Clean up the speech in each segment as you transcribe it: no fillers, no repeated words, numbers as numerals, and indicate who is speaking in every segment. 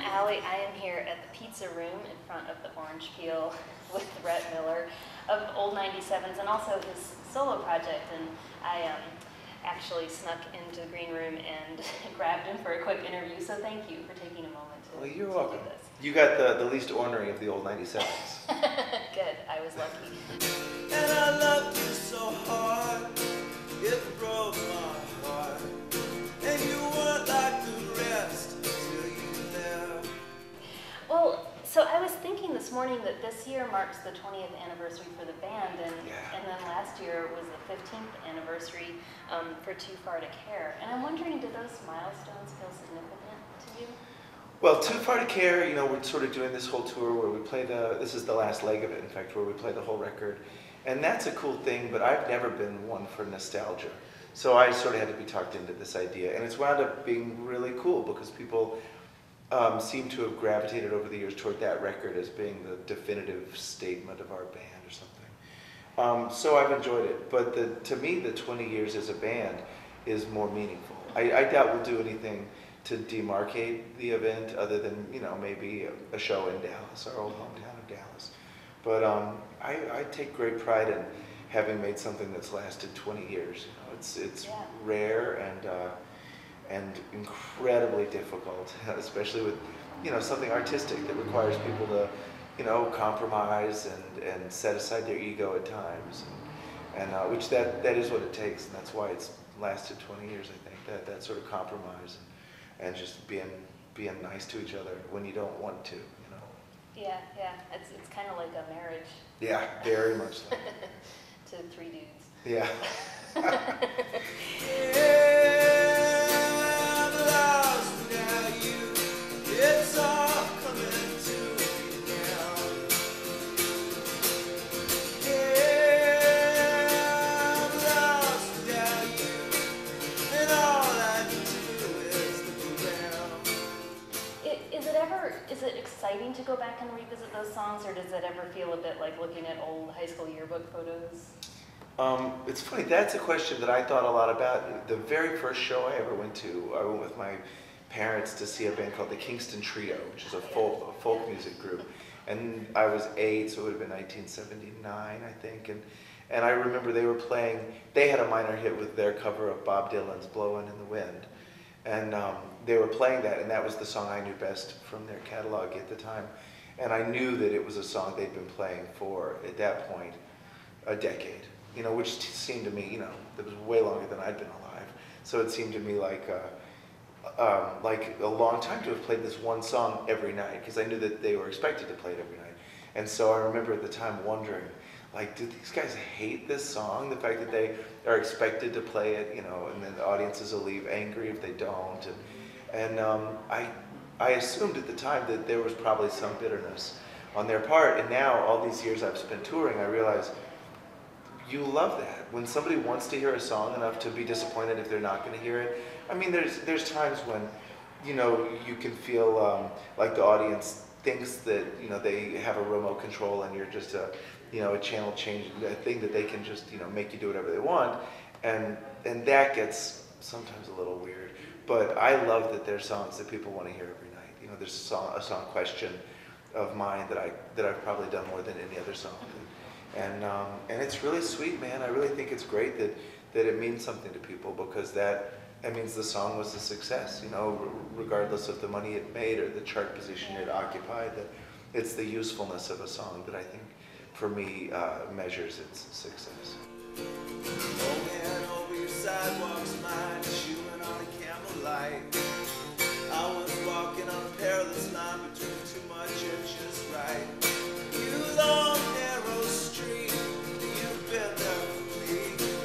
Speaker 1: Allie. I am here at the Pizza Room in front of the Orange Peel with Rhett Miller of Old 97s and also his solo project. And I actually snuck into the green room and grabbed him for a quick interview. So thank you for taking a moment to,
Speaker 2: well, you're
Speaker 1: to
Speaker 2: welcome.
Speaker 1: do this.
Speaker 2: You got the least ornery of the Old 97s.
Speaker 1: Good. I was lucky.
Speaker 3: And I loved you so hard, it broke my heart. And you weren't like the rest till you left.
Speaker 1: Well, so I was thinking this morning that this year marks the 20th anniversary for the band, and then last year was the 15th anniversary for Too Far to Care. And I'm wondering, did those milestones feel significant to you?
Speaker 2: Well, Too Far to Care, you know, we're sort of doing this whole tour where we play this is the last leg of it, in fact, where we play the whole record. And that's a cool thing, but I've never been one for nostalgia. So I sort of had to be talked into this idea. And it's wound up being really cool because people seem to have gravitated over the years toward that record as being the definitive statement of our band or something. So I've enjoyed it. But to me, the 20 years as a band is more meaningful. I doubt we'll do anything to demarcate the event other than, you know, maybe a show in Dallas, our old hometown of Dallas. But I take great pride in having made something that's lasted 20 years. You know, it's rare and incredibly difficult, especially with, you know, something artistic that requires people to, you know, compromise and set aside their ego at times, and which that is what it takes, and that's why it's lasted 20 years. I think that sort of compromise and just being nice to each other when you don't want to, you know.
Speaker 1: Yeah. It's kind of like a marriage.
Speaker 2: Yeah, very much so.
Speaker 1: To three dudes.
Speaker 2: Yeah.
Speaker 3: It's all coming to me now. I'm lost without you, and all I do is look around.
Speaker 1: Is it exciting to go back and revisit those songs, or does it ever feel a bit like looking at old high school yearbook photos?
Speaker 2: It's funny, that's a question that I thought a lot about. The very first show I ever went to, I went with my parents to see a band called the Kingston Trio, which is a folk music group. And I was 8, so it would have been 1979, I think. And I remember they had a minor hit with their cover of Bob Dylan's Blowin' in the Wind. And they were playing that, and that was the song I knew best from their catalog at the time. And I knew that it was a song they'd been playing for, at that point, a decade. You know, which seemed to me, you know, that was way longer than I'd been alive. So it seemed to me like a long time to have played this one song every night, because I knew that they were expected to play it every night. And so I remember at the time wondering, like, do these guys hate this song? The fact that they are expected to play it, you know, and then the audiences will leave angry if they don't. And I assumed at the time that there was probably some bitterness on their part. And now, all these years I've spent touring, I realize you love that. When somebody wants to hear a song enough to be disappointed if they're not going to hear it. I mean, there's times when, you know, you can feel like the audience thinks that, you know, they have a remote control and you're just a channel change, a thing that they can just, you know, make you do whatever they want. And that gets sometimes a little weird. But I love that there's songs that people want to hear every night. You know, there's a song Question of mine that I've probably done more than any other song. And it's really sweet, man. I really think it's great that it means something to people, because that means the song was a success, you know, regardless of the money it made or the chart position it occupied. That it's the usefulness of a song that I think, for me, measures its success.
Speaker 3: Oh man, over your sidewalks, mine, chewing on a candlelight. I was walking on a perilous line between too much and just right. You long, narrow street, you've been there for me.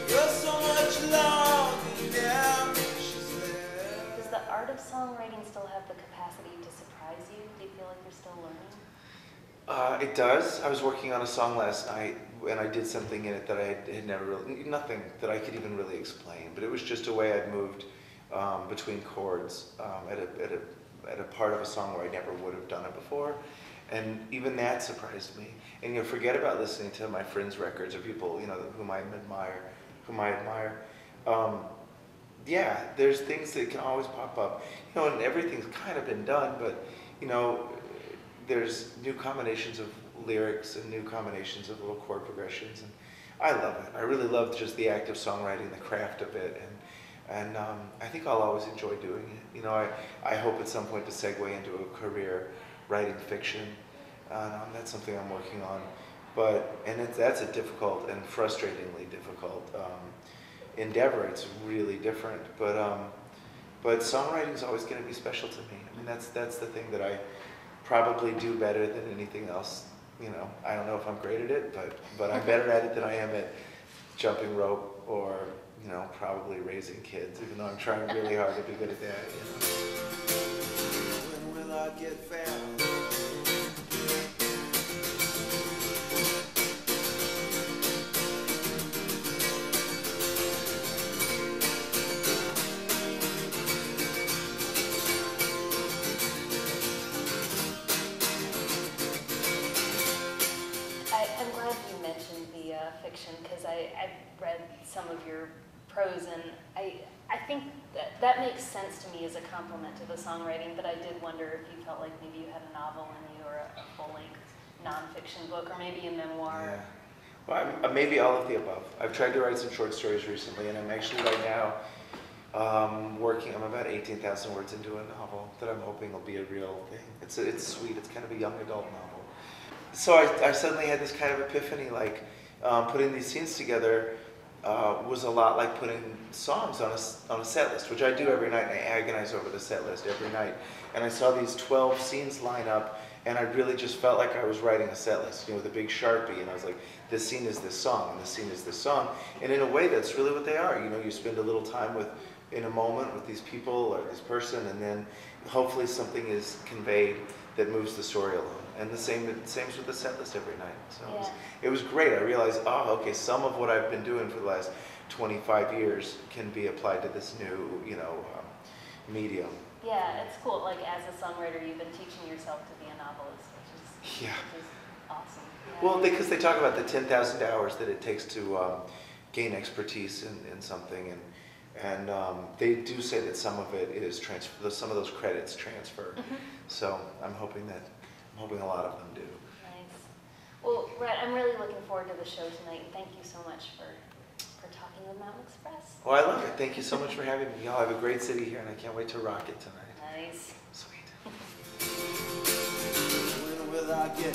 Speaker 3: You're so much longer now. She's there.
Speaker 1: Does the art of songwriting still have the capacity to surprise you? Do you feel like you're still learning?
Speaker 2: It does. I was working on a song last night, and I did something in it that I had never really, nothing that I could even really explain, but it was just a way I'd moved between chords at a part of a song where I never would have done it before. And even that surprised me. And you forget about listening to my friends' records or people, you know, whom I admire. Yeah, there's things that can always pop up. You know, and everything's kind of been done, but you know, there's new combinations of lyrics and new combinations of little chord progressions, and I love it. I really love just the act of songwriting, the craft of it, and I think I'll always enjoy doing it. You know, I hope at some point to segue into a career writing fiction. That's something I'm working on, that's a difficult and frustratingly difficult endeavor. It's really different, but songwriting is always going to be special to me. I mean, that's the thing that I probably do better than anything else. You know, I don't know if I'm great at it, but I'm better at it than I am at jumping rope or, you know, probably raising kids, even though I'm trying really hard to be good at that. You know?
Speaker 3: When will I get found?
Speaker 1: I'm glad you mentioned the fiction, because I've read some of your prose, and I think that makes sense to me as a compliment to the songwriting, but I did wonder if you felt like maybe you had a novel in you, or a full-length nonfiction book, or maybe a memoir.
Speaker 2: Yeah. Well, maybe all of the above. I've tried to write some short stories recently, and I'm actually right now I'm about 18,000 words into a novel that I'm hoping will be a real thing. It's sweet. It's kind of a young adult novel. So I suddenly had this kind of epiphany, like putting these scenes together was a lot like putting songs on a set list, which I do every night. I agonize over the set list every night. And I saw these 12 scenes line up, and I really just felt like I was writing a set list, you know, with a big Sharpie, and I was like, this scene is this song, and this scene is this song. And in a way, that's really what they are. You know, you spend a little time in a moment with these people or this person, and then hopefully something is conveyed that moves the story along. And the same with the set list every night. So
Speaker 1: Yeah.
Speaker 2: it was great. I realized, okay, some of what I've been doing for the last 25 years can be applied to this new, you know, medium.
Speaker 1: Yeah, it's cool. Like, as a songwriter, you've been teaching yourself to be a novelist, which is awesome. Yeah.
Speaker 2: Well, because they talk about the 10,000 hours that it takes to gain expertise in something, and they do say that some of it is some of those credits transfer.
Speaker 1: Mhm.
Speaker 2: So I'm hoping a lot of them do.
Speaker 1: Nice. Well, Rhett, I'm really looking forward to the show tonight, and thank you so much for talking with Mountain Express.
Speaker 2: Well, I love it. Thank you so much for having me. Y'all have a great city here, and I can't wait to rock it tonight.
Speaker 1: Nice.
Speaker 2: Sweet.
Speaker 3: When will I get